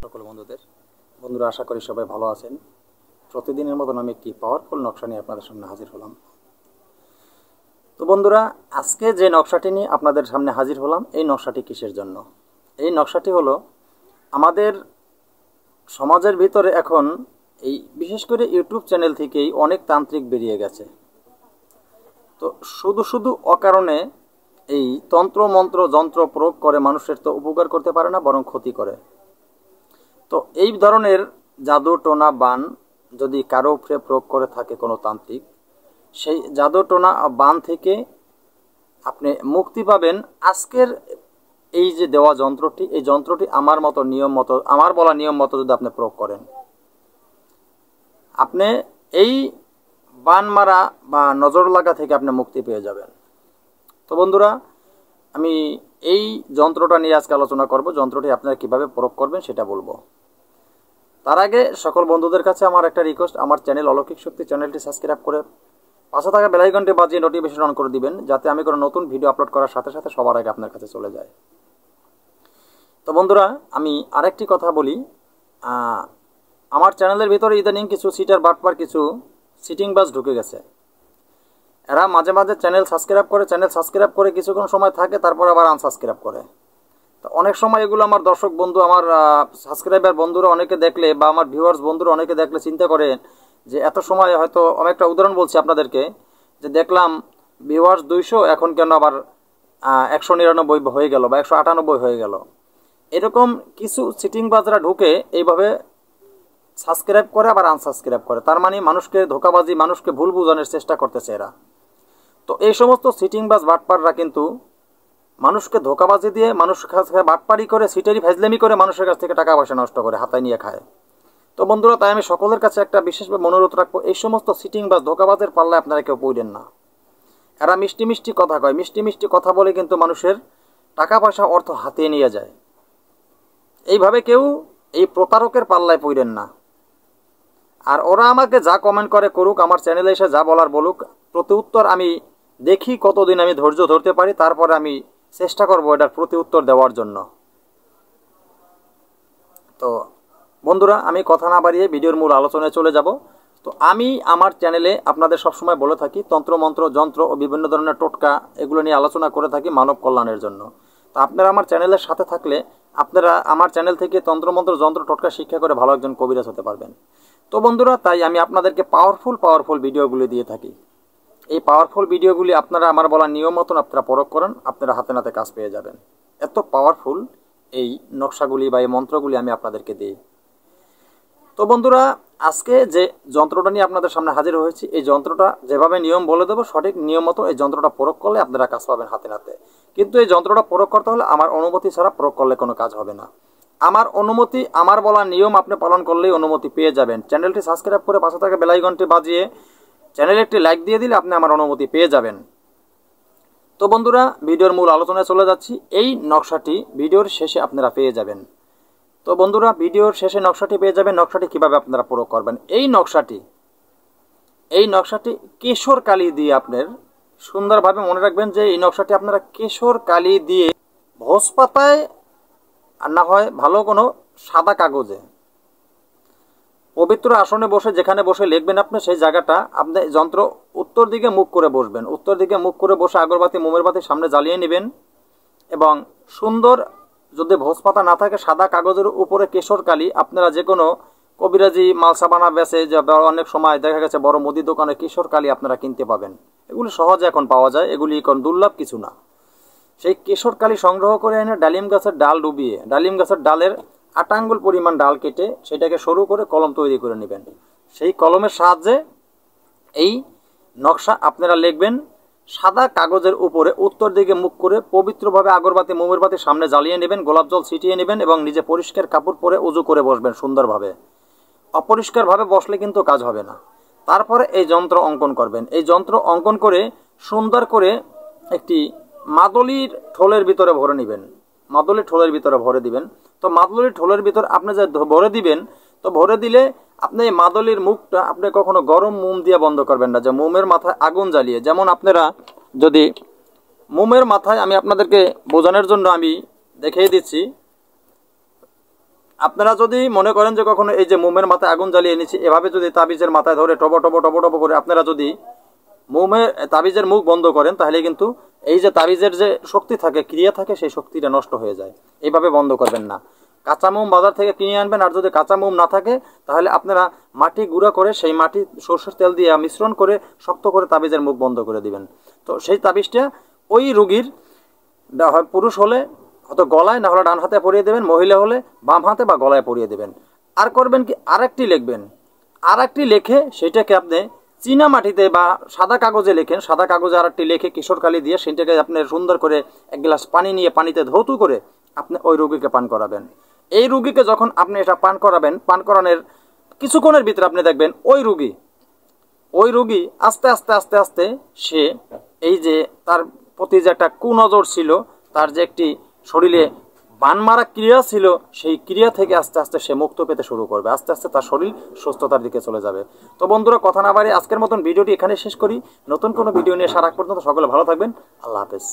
সকল বন্ধুরা আশা করি সবাই ভালো আছেন। প্রতিদিনের মতন আমি একটি পাওয়ারফুল নকশা নিয়ে আপনাদের সামনে হাজির হলাম। তো বন্ধুরা, আজকে যে নকশাটি নিয়ে আপনাদের সামনে হাজির হলাম, এই নকশাটি কিসের জন্য? এই নকশাটি হলো আমাদের সমাজের ভিতরে এখন এই বিশেষ করে ইউটিউব চ্যানেল থেকেই অনেক তান্ত্রিক বেরিয়ে গেছে। তো শুধু অকারণে এই তন্ত্র মন্ত্র যন্ত্র প্রয়োগ করে মানুষের তো উপকার করতে পারে না, বরং ক্ষতি করে। তো এই ধরনের জাদু টোনা বান যদি কারো উপরে প্রয়োগ করে থাকে কোনো তান্ত্রিক, সেই জাদু টোনা বান থেকে আপনি মুক্তি পাবেন আজকের এই যে দেওয়া যন্ত্রটি। এই যন্ত্রটি আমার বলা নিয়ম মতো যদি আপনি প্রয়োগ করেন, আপনি এই বান মারা বা নজর লাগা থেকে আপনি মুক্তি পেয়ে যাবেন। তো বন্ধুরা, আমি এই যন্ত্রটা নিয়ে আজকে আলোচনা করব। যন্ত্রটি আপনারা কিভাবে প্রয়োগ করবেন সেটা বলবো। তার আগে সকল বন্ধুদের কাছে আমার একটা রিকোয়েস্ট, আমার চ্যানেল অলৌকিক শক্তি চ্যানেলটি সাবস্ক্রাইব করে পাশে থাকা বেল আইকনটি বাজিয়ে নোটিফিকেশন অন করে দিবেন, যাতে আমি কোনো নতুন ভিডিও আপলোড করার সাথে সাথে সবার আগে আপনার কাছে চলে যায়। তো বন্ধুরা, আমি আরেকটি কথা বলি। আমার চ্যানেলের ভিতরে ইদানিং কিছু সিটার বাটপার কিছু সিটিং বাস ঢুকে গেছে। এরা মাঝে মাঝে চ্যানেল সাবস্ক্রাইব করে কিছুক্ষণ সময় থাকে, তারপর আবার আনসাবস্ক্রাইব করে। তো অনেক সময় এগুলো আমার দর্শক বন্ধু, আমার সাবস্ক্রাইবার বন্ধুরা অনেকে দেখলে, বা আমার ভিউয়ার্স বন্ধুরা অনেকে দেখলে চিন্তা করেন যে এত সময় হয়তো, আমি একটা উদাহরণ বলছি আপনাদেরকে, যে দেখলাম ভিউয়ার্স 200, এখন কেন আবার 199 হয়ে গেল বা 198 হয়ে গেল। এরকম কিছু সিটিং বাজরা ঢুকে এইভাবে সাবস্ক্রাইব করে আবার আনসাবস্ক্রাইব করে। তার মানে মানুষকে ধোকাবাজি, মানুষকে ভুল বোঝানোর চেষ্টা করতেছে এরা। তো এই সমস্ত সিটিং বাজ বাটপাররা কিন্তু মানুষকে ধোকাবাজি দিয়ে, মানুষের কাছ থেকে বাটপারি করে, সিটারি ফাজলামি করে মানুষের কাছ থেকে টাকা পয়সা নষ্ট করে হাতায় নিয়ে খায়। তো বন্ধুরা, তাই আমি সকলের কাছে একটা বিশেষভাবে অনুরোধ রাখবো, এই সমস্ত সিটিং বাজ ধোকাবাজের পাল্লায় আপনারা কেউ পড়েন না। এরা মিষ্টি মিষ্টি কথা কয়, মিষ্টি মিষ্টি কথা বলে কিন্তু মানুষের টাকা পয়সা অর্থ হাতিয়ে নিয়ে যায়। এইভাবে কেউ এই প্রতারকের পাল্লায় পড়েন না। আর ওরা আমাকে যা কমেন্ট করে করুক, আমার চ্যানেলে এসে যা বলার বলুক, প্রতি উত্তর আমি দেখি কতদিন আমি ধৈর্য ধরতে পারি, তারপরে আমি চেষ্টা করবো এটার প্রতি উত্তর দেওয়ার জন্য। তো বন্ধুরা, আমি কথা না বাড়িয়ে ভিডিওর মূল আলোচনায় চলে যাব। তো আমি আমার চ্যানেলে আপনাদের সবসময় বলে থাকি, তন্ত্রমন্ত্র যন্ত্র ও বিভিন্ন ধরনের টোটকা এগুলো নিয়ে আলোচনা করে থাকি মানব কল্যাণের জন্য। তো আপনারা আমার চ্যানেলের সাথে থাকলে আপনারা আমার চ্যানেল থেকে তন্ত্রমন্ত্র যন্ত্র টোটকা শিক্ষা করে ভালো একজন কবিরাজ হতে পারবেন। তো বন্ধুরা, তাই আমি আপনাদেরকে পাওয়ারফুল ভিডিওগুলি দিয়ে থাকি। এই পাওয়ারফুল ভিডিওগুলি আপনারা আমার বলা নিয়ম মতন আপনারা প্রয়োগ করেন, আপনারা হাতে নাতে কাজ পেয়ে যাবেন। এত পাওয়ারফুল এই নকশাগুলি বা এই মন্ত্রগুলি আমি আপনাদেরকে দিই। তো বন্ধুরা, আজকে যে যন্ত্রটা নিয়ে আপনাদের সামনে হাজির হয়েছি, এই যন্ত্রটা যেভাবে নিয়ম বলে দেবো, সঠিক নিয়ম মতো এই যন্ত্রটা প্রয়োগ করলে আপনারা কাজ পাবেন হাতে নাতে। কিন্তু এই যন্ত্রটা প্রয়োগ করতে হলে আমার অনুমতি ছাড়া প্রয়োগ করলে কোনো কাজ হবে না। আমার অনুমতি, আমার বলা নিয়ম আপনি পালন করলেই অনুমতি পেয়ে যাবেন। চ্যানেলটি সাবস্ক্রাইব করে পাশে থাকা বেল আইকনটি বাজিয়ে চ্যানেলে একটি লাইক দিয়ে দিলে আপনি আমার অনুমতি পেয়ে যাবেন। তো বন্ধুরা, ভিডিওর মূল আলোচনায় চলে যাচ্ছি। এই নকশাটি ভিডিওর শেষে আপনারা পেয়ে যাবেন। তো বন্ধুরা, ভিডিওর শেষে নকশাটি পেয়ে যাবেন। নকশাটি কিভাবে আপনারা প্রয়োগ করবেন? এই নকশাটি কেশর কালি দিয়ে আপনার সুন্দরভাবে মনে রাখবেন যে এই নকশাটি আপনারা কেশর কালি দিয়ে ভোজ পাতায়, আর না হয় ভালো কোনো সাদা কাগজে পবিত্র আসনে বসে, যেখানে বসে লিখবেন আপনি, সেই জায়গাটা আপনি যন্ত্র উত্তর দিকে মুখ করে বসবেন। উত্তর দিকে মুখ করে বসে আগরবাতি মোমের বাতি সামনে জ্বালিয়ে নেবেন এবং সুন্দর, যদি ভোজ পাতা না থাকে, সাদা কাগজের উপরে কেশর কালি, আপনারা যে কোনো কবিরাজি মালসাবানা বেচে, যে অনেক সময় দেখা গেছে বড় মুদি দোকানে কেশর কালি আপনারা কিনতে পাবেন। এগুলি সহজে এখন পাওয়া যায়, এগুলি এখন দুর্লভ কিছু না। সেই কেশর কালি সংগ্রহ করে এনে ডালিম গাছের ডাল ডুবিয়ে, ডালিম গাছের ডালের 8 আঙ্গুল পরিমাণ ডাল কেটে সেটাকে সরু করে কলম তৈরি করে নেবেন। সেই কলমের সাহায্যে এই নকশা আপনারা লিখবেন। সাদা কাগজের উপরে উত্তর দিকে মুখ করে পবিত্রভাবে আগরবাতি মোমের বাতি সামনে জ্বালিয়ে নেবেন, গোলাপ জল ছিটিয়ে নেবেন এবং নিজে পরিষ্কার কাপড় পরে উজু করে বসবেন সুন্দরভাবে। অপরিষ্কারভাবে বসলে কিন্তু কাজ হবে না। তারপরে এই যন্ত্র অঙ্কন করবেন। এই যন্ত্র অঙ্কন করে সুন্দর করে একটি মাদলির ঠোলের ভিতরে ভরে নেবেন। মাদলির ঠোলের ভিতরে ভরে দিবেন। তো মাদলির ঠোলের ভিতর আপনি যে ভরে দিবেন, তো ভরে দিলে আপনি এই মাদলির মুখটা আপনি কখনো গরম মোম দিয়ে বন্ধ করবেন না, যে মোমের মাথায় আগুন জ্বালিয়ে। যেমন আপনারা যদি মোমের মাথায়, আমি আপনাদেরকে বোঝানোর জন্য আমি দেখিয়ে দিচ্ছি, আপনারা যদি মনে করেন যে কখনো এই যে মোমের মাথায় আগুন জ্বালিয়ে এনেছি, এভাবে যদি তাবিজের মাথায় ধরে টব টব টব টব করে আপনারা যদি তাবিজের মুখ বন্ধ করেন, তাহলে কিন্তু এই যে তাবিজের যে শক্তি থাকে, ক্রিয়া থাকে, সেই শক্তিটা নষ্ট হয়ে যায়। এইভাবে বন্ধ করবেন না। কাঁচা মোম বাজার থেকে কিনে আনবেন, আর যদি কাঁচা মোম না থাকে তাহলে আপনারা মাটি গুঁড়া করে সেই মাটি সরষের তেল দিয়ে মিশ্রণ করে শক্ত করে তাবিজের মুখ বন্ধ করে দিবেন। তো সেই তাবিজটা ওই রুগীর পুরুষ হলে হয়তো গলায়, না হলে ডান হাতে পরিয়ে দেবেন, মহিলা হলে বাম হাতে বা গলায় পরিয়ে দেবেন। আর করবেন কি, আরেকটি লিখবেন, আরেকটি লেখে সেটাকে আপনি চীনা মাটিতে বা সাদা কাগজে লেখেন, সাদা কাগজে আরেকটি লেখে কিশোর কালি দিয়ে সেটাকে আপনি সুন্দর করে এক গ্লাস পানি নিয়ে পানিতে ধৌত করে আপনি ওই রুগীকে পান করাবেন। এই রুগীকে যখন আপনি এটা পান করাবেন, পান করানোর কিছুক্ষণের ভিতরে আপনি দেখবেন ওই রুগী আস্তে আস্তে আস্তে আস্তে সে এই যে তার প্রতি যে একটা কুনজর ছিল, তার যে একটি শরীরে বান মারা ক্রিয়া ছিল, সেই ক্রিয়া থেকে আস্তে আস্তে সে মুক্ত পেতে শুরু করবে। আস্তে আস্তে তার শরীর সুস্থতার দিকে চলে যাবে। তো বন্ধুরা, কথা না বাড়িয়ে আজকের মতন ভিডিওটি এখানে শেষ করি। নতুন কোনো ভিডিও নিয়ে আসার আগ পর্যন্ত সকলে ভালো থাকবেন। আল্লাহ হাফেজ।